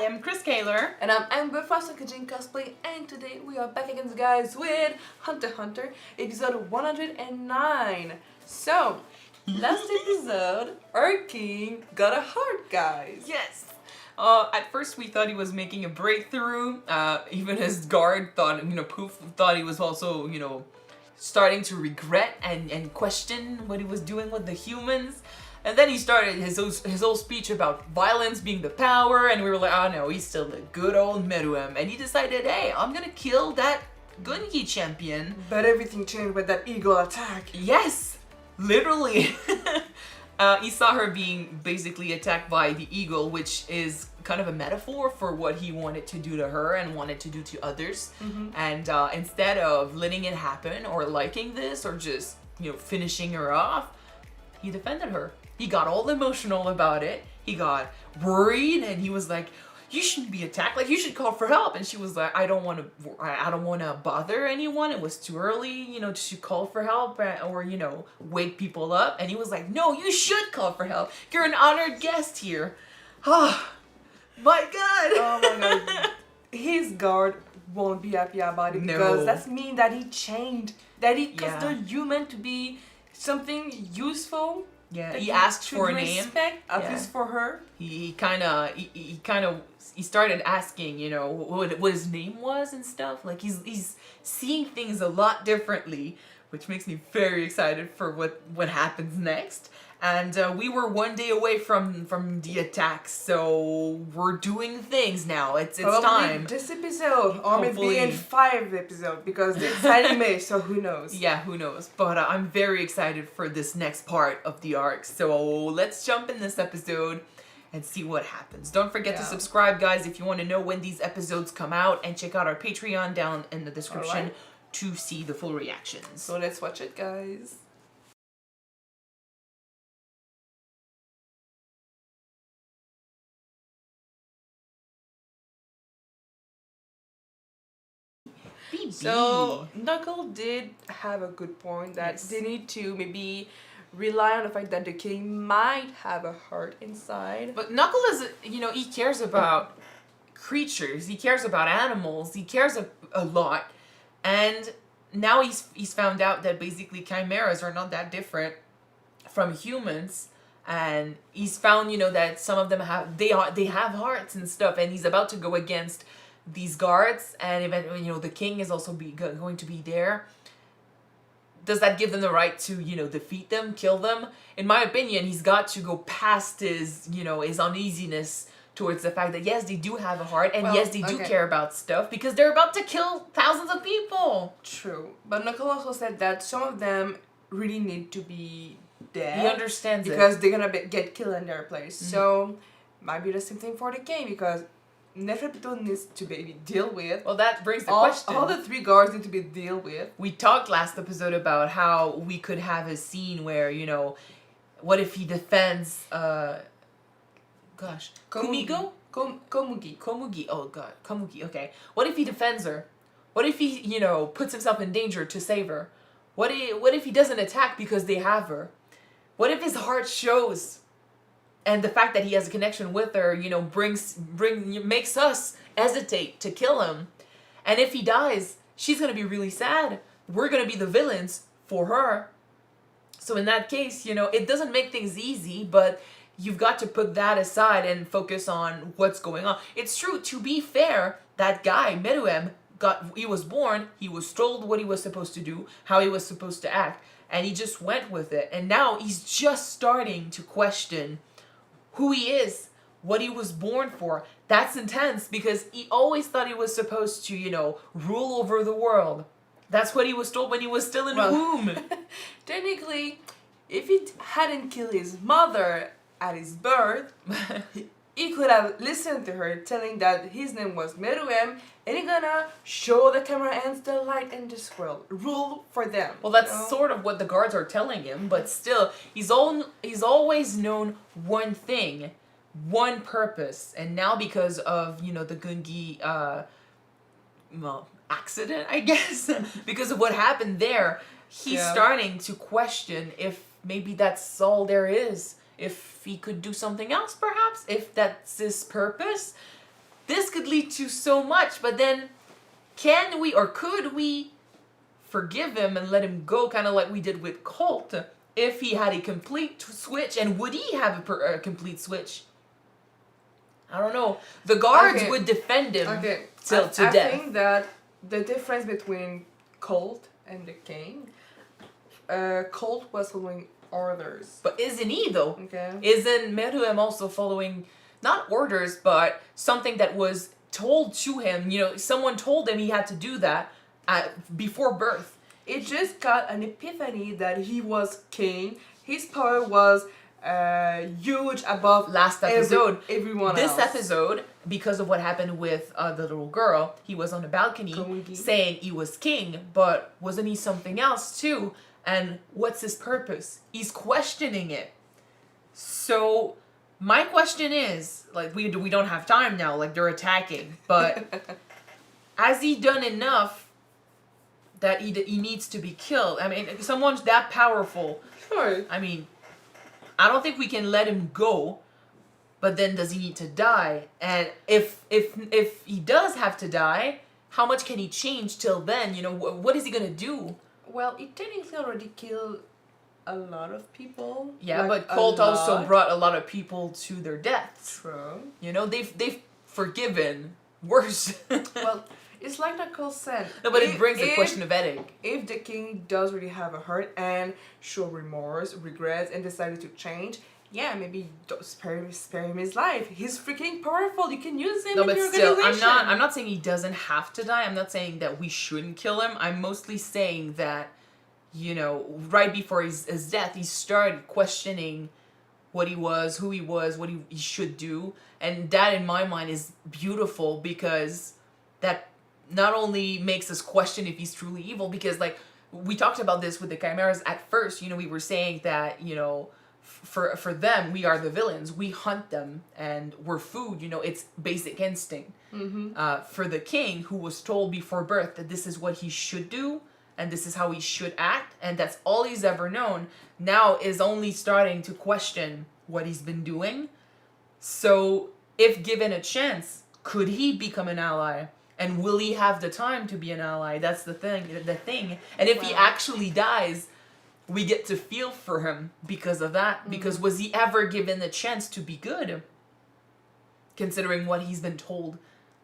am Chris Kaler. And I'm Amber from Kyuujin Cosplay, and today we are back again, guys, with Hunter x Hunter, episode 109. So, last episode, our king got a heart, guys. Yes. At first we thought he was making a breakthrough. Even his guard thought, Poof thought he was also, starting to regret and question what he was doing with the humans. And then he started his whole speech about violence being the power, and we were like, oh no, he's still the good old Meruem. And he decided, hey, I'm gonna kill that Gungi champion. But everything changed with that eagle attack. Yes, literally. He saw her being basically attacked by the eagle, which is kind of a metaphor for what he wanted to do to her and wanted to do to others. Mm-hmm. And instead of letting it happen or liking this or just, finishing her off, he defended her. He got all emotional about it. He got worried and he was like, you shouldn't be attacked. Like, you should call for help. And she was like, I don't want to bother anyone. It was too early, to call for help or, wake people up. And he was like, no, you should call for help. You're an honored guest here. Oh, my God. Oh my God. His guard won't be happy about it because that means that he changed. That he considered human to be something useful. Yeah, he asked for a name. Respect, at least for her. He started asking, what his name was and stuff. Like he's seeing things a lot differently, which makes me very excited for what happens next. And we were one day away from the attack, so we're doing things now. It's time. This episode, or maybe in 5 episodes, because it's anime, so who knows? Yeah, who knows? But I'm very excited for this next part of the arc. So let's jump in this episode and see what happens. Don't forget to subscribe, guys, if you want to know when these episodes come out, and check out our Patreon down in the description to see the full reactions. So let's watch it, guys. So Knuckle did have a good point that they need to maybe rely on the fact that the king might have a heart inside. But Knuckle is, he cares about creatures, he cares about animals, he cares a lot. And now he's found out that basically chimeras are not that different from humans. And he's found, that some of them they have hearts and stuff, and he's about to go against these guards, and eventually, the king is also going to be there. Does that give them the right to, defeat them, kill them? In my opinion, he's got to go past his, his uneasiness towards the fact that, yes, they do have a heart, and yes, they do care about stuff, because they're about to kill thousands of people. True. But Knuckle also said that some of them really need to be dead. He understands because they're gonna get killed in their place. Mm-hmm. So, might be the same thing for the king, because Nefertito needs to be deal with. Well, that brings the question. All the 3 guards need to be deal with. We talked last episode about how we could have a scene where, what if he defends, Kumiko? Komugi. Oh, God. Komugi, okay. What if he defends her? What if he, puts himself in danger to save her? What if he doesn't attack because they have her? What if his heart shows? And the fact that he has a connection with her, makes us hesitate to kill him. And if he dies, she's going to be really sad. We're going to be the villains for her. So in that case, it doesn't make things easy, but you've got to put that aside and focus on what's going on. It's true, to be fair, that guy, Meruem, he was born, he was told what he was supposed to do, how he was supposed to act, and he just went with it. And now he's just starting to question who he is, what he was born for. That's intense, because he always thought he was supposed to, rule over the world. That's what he was told when he was still in the womb. Technically, if he hadn't killed his mother at his birth, he could have listened to her telling that his name was Meruem, and he's gonna show the camera ends the light in this world, rule for them. Well, that's sort of what the guards are telling him, but still, he's always known one thing, one purpose, and now because of, the Gungi, accident, I guess, because of what happened there, he's starting to question if maybe that's all there is. If he could do something else, perhaps, if that's his purpose. this could lead to so much, but then can we or could we forgive him and let him go, kind of like we did with Colt, if he had a complete switch? And would he have a complete switch? I don't know. The guards would defend him till to death. I think that the difference between Colt and the king, Colt was following orders. But isn't he, though? Okay. Isn't Meruem also following, not orders, but something that was told to him? You know, someone told him he had to do that before birth. It just got an epiphany that he was king. His power was huge above last episode. Everyone else. This episode, because of what happened with the little girl, he was on the balcony saying he was king, but wasn't he something else too? And what's his purpose? He's questioning it. So my question is, like, we don't have time now, like they're attacking, but has he done enough that he needs to be killed? I mean, if someone's that powerful. Sure. I mean, I don't think we can let him go, but then does he need to die? And if he does have to die, how much can he change till then? You know, what is he gonna do? Well, he technically already killed a lot of people. Yeah, like but Colt also brought a lot of people to their deaths. True. You know, they've forgiven worse. Well, it's like that Colt said. No, but it brings a question of ethic. If the king does really have a heart and show remorse, regrets, and decided to change, yeah, maybe spare him his life. He's freaking powerful. You can use him in your organization. I'm not saying he doesn't have to die. I'm not saying that we shouldn't kill him. I'm mostly saying that, you know, right before his death, he started questioning what he was, who he was, what he should do. And that, in my mind, is beautiful, because that not only makes us question if he's truly evil, because, like, we talked about this with the chimeras at first. You know, we were saying that, you know, for them, we are the villains. We hunt them and we're food. You know, it's basic instinct. Mm-hmm. For the king, who was told before birth that this is what he should do and this is how he should act, and that's all he's ever known, now is only starting to question what he's been doing. So if given a chance, could he become an ally? And will he have the time to be an ally? That's the thing. And if he actually dies, we get to feel for him because of that. Mm-hmm. Because was he ever given the chance to be good? Considering what he's been told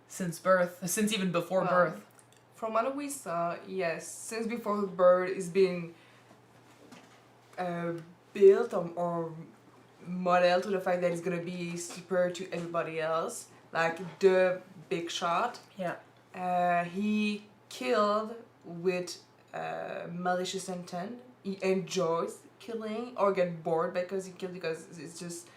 since birth, since even before birth. From what we saw, yes, since before birth is being built or modeled to the fact that he's gonna be superior to everybody else, like the big shot. Yeah. He killed with malicious intent. He enjoys killing or get bored because he killed, because it's just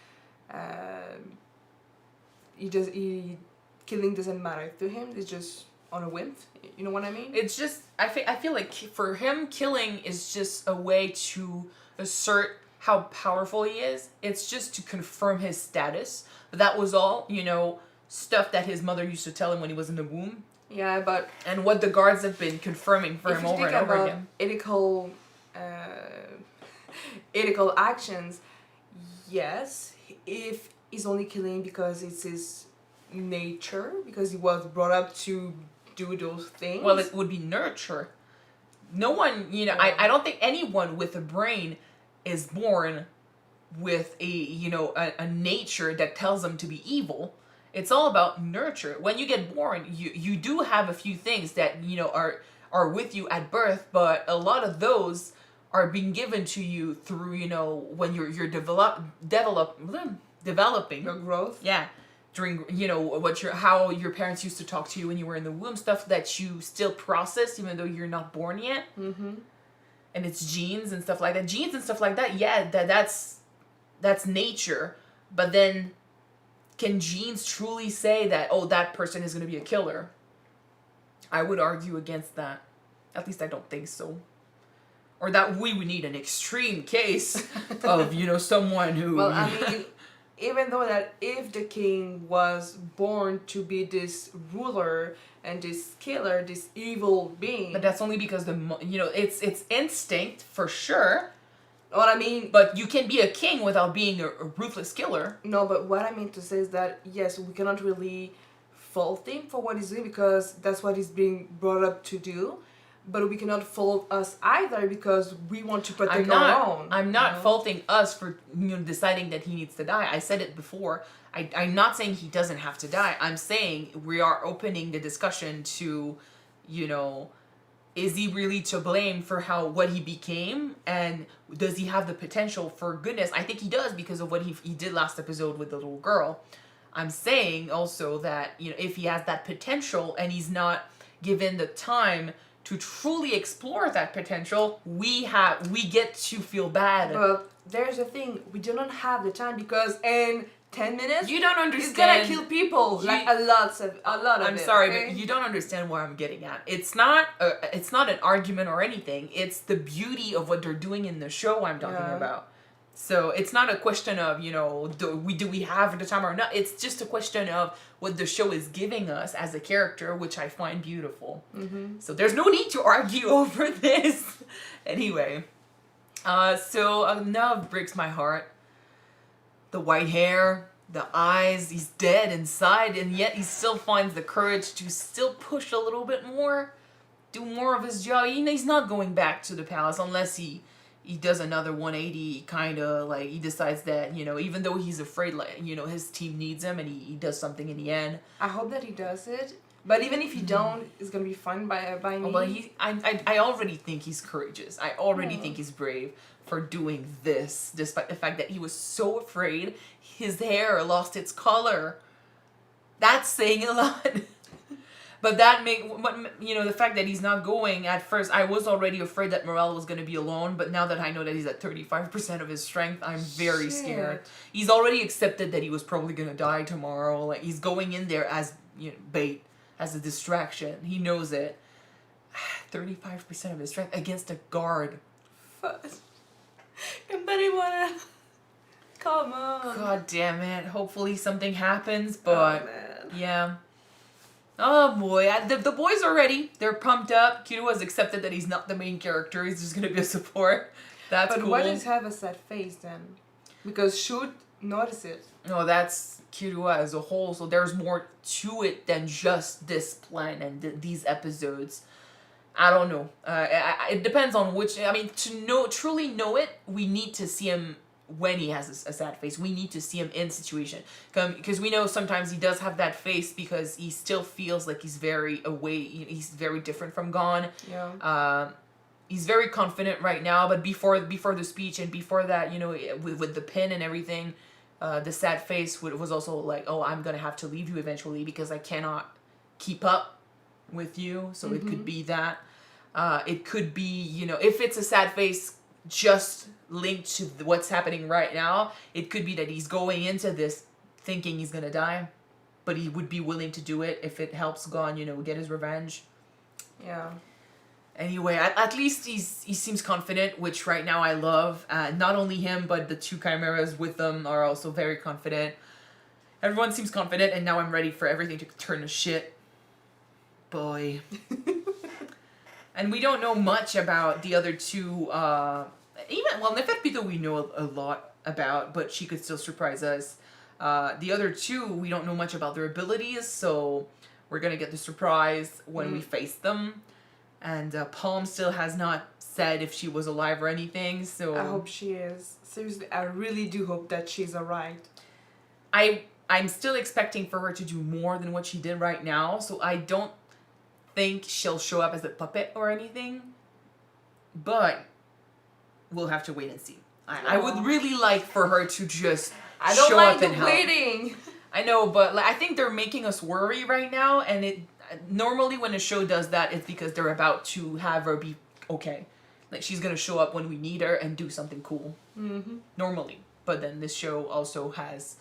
killing doesn't matter to him. It's just on a whim. You know what I mean? It's just I feel like for him, killing is just a way to assert how powerful he is. It's just to confirm his status. But that was all, you know, stuff that his mother used to tell him when he was in the womb. Yeah, but and what the guards have been confirming for him over and over again. Ethical actions, yes. If he's only killing because it's his nature, because he was brought up to do those things. Well, it would be nurture. No one, you know, I don't think anyone with a brain is born with a nature that tells them to be evil. It's all about nurture. When you get born, you do have a few things that, you know, are with you at birth, but a lot of those are being given to you through, you know, when you're developing your growth. Yeah. During, you know, how your parents used to talk to you when you were in the womb, stuff that you still process even though you're not born yet. Mm-hmm. And it's genes and stuff like that. Genes and stuff like that, yeah, that's nature. But then can genes truly say that, oh, that person is going to be a killer? I would argue against that. At least I don't think so. Or that we would need an extreme case of, you know, someone who... Well, I mean, even though that if the king was born to be this ruler and this killer, this evil being... But that's only because it's instinct, for sure. What I mean... But you can be a king without being a ruthless killer. No, but what I mean to say is that, yes, we cannot really fault him for what he's doing because that's what he's being brought up to do. But we cannot fault us either because we want to protect our own. I'm not faulting us for deciding that he needs to die. I said it before. I'm not saying he doesn't have to die. I'm saying we are opening the discussion to, is he really to blame for what he became, and does he have the potential for goodness? I think he does because of what he did last episode with the little girl. I'm saying also that if he has that potential and he's not given the time to truly explore that potential, we get to feel bad. But there's a thing, we do not have the time because in 10 minutes you don't understand. He's gonna kill people, like a lot of I'm it. sorry, okay? but you don't understand where I'm getting at. It's not an argument or anything. It's the beauty of what they're doing in the show I'm talking about. So it's not a question of do we have the time or not. It's just a question of what the show is giving us as a character, which I find beautiful. Mm-hmm. So there's no need to argue over this. Anyway, so now it breaks my heart. The white hair, the eyes, he's dead inside, and yet he still finds the courage to still push a little bit more, do more of his job. He's not going back to the palace unless he does another 180, kind of like he decides that, even though he's afraid, his team needs him and he does something in the end. I hope that he does it. But even if he don't, it's going to be fine by me. Well, I already think he's courageous. I already think he's brave for doing this, despite the fact that he was so afraid his hair lost its color. That's saying a lot. But the fact that he's not going, at first, I was already afraid that Morel was going to be alone, but now that I know that he's at 35% of his strength, I'm very scared. He's already accepted that he was probably going to die tomorrow. Like, he's going in there as, bait, as a distraction. He knows it. 35% of his strength against a guard. Come on. God damn it. Hopefully something happens, but yeah. Oh boy, the boys are ready. They're pumped up. Killua has accepted that he's not the main character. He's just gonna be a support. That's cool. But why does he have a sad face then? Because Shoot notice it. No, that's Killua as a whole. So there's more to it than just this plan and these episodes. I don't know. It depends on which. I mean, to truly know it, we need to see him when he has a sad face. We need to see him in situation, because we know sometimes he does have that face because he still feels like he's very away. He's very different from Gon. Yeah. He's very confident right now, but before the speech and before that, with the pin and everything, the sad face was also like, oh, I'm gonna have to leave you eventually because I cannot keep up with you. So it could be that. It could be, if it's a sad face just linked to what's happening right now, it could be that he's going into this thinking he's gonna die, but he would be willing to do it if it helps Gon, get his revenge. Yeah. Anyway, at least he seems confident, which right now I love. Not only him, but the two chimeras with them are also very confident. Everyone seems confident, and now I'm ready for everything to turn to shit. Boy. And we don't know much about the other two. Neferpitou we know a lot about, but she could still surprise us. The other two, we don't know much about their abilities, so we're gonna get the surprise when we face them. And Palm still has not said if she was alive or anything, so... I hope she is. Seriously, I really do hope that she's alright. I'm still expecting for her to do more than what she did right now, so I don't think she'll show up as a puppet or anything. But we'll have to wait and see. I would really like for her to just show up and help. Waiting. I know, but I think they're making us worry right now, and normally when a show does that, it's because they're about to have her be okay. Like, she's gonna show up when we need her and do something cool. Mm-hmm. Normally. But then this show also has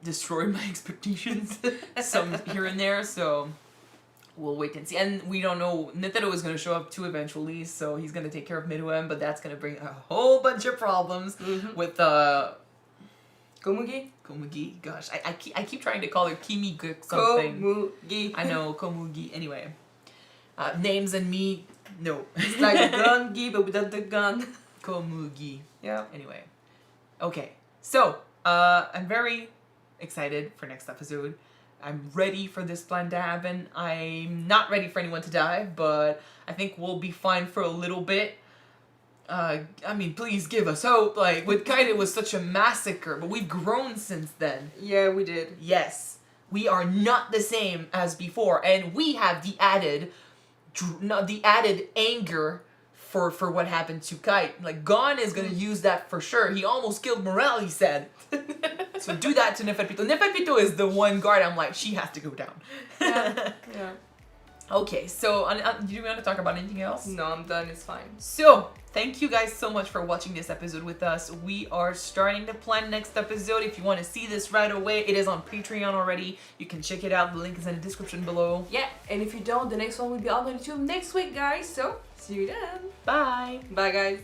destroyed my expectations some here and there, so we'll wait and see. And we don't know, Netero is gonna show up too eventually, so he's gonna take care of Meruem, but that's gonna bring a whole bunch of problems with Komugi, gosh, I keep trying to call her Kimi something. Komugi. I know, Komugi. Anyway, names and me, no. It's like Gungi, but without the gun. Komugi. Yeah. Anyway, okay. So, I'm very excited for next episode. I'm ready for this plan to happen. I'm not ready for anyone to die, but I think we'll be fine for a little bit. I mean, please give us hope. Like, with Kite, it was such a massacre, but we've grown since then. Yeah, we did. Yes, we are not the same as before, and we have the added anger for what happened to Kite. Like, Gon is gonna use that for sure. He almost killed Morel, he said. So do that to Neferpito. Neferpito is the one guard I'm like, she has to go down. Yeah. Okay, so do you want to talk about anything else? No, I'm done. It's fine. So, thank you guys so much for watching this episode with us. We are starting to plan next episode. If you want to see this right away, it is on Patreon already. You can check it out. The link is in the description below. Yeah, and if you don't, the next one will be on YouTube next week, guys. So, see you then. Bye. Bye, guys.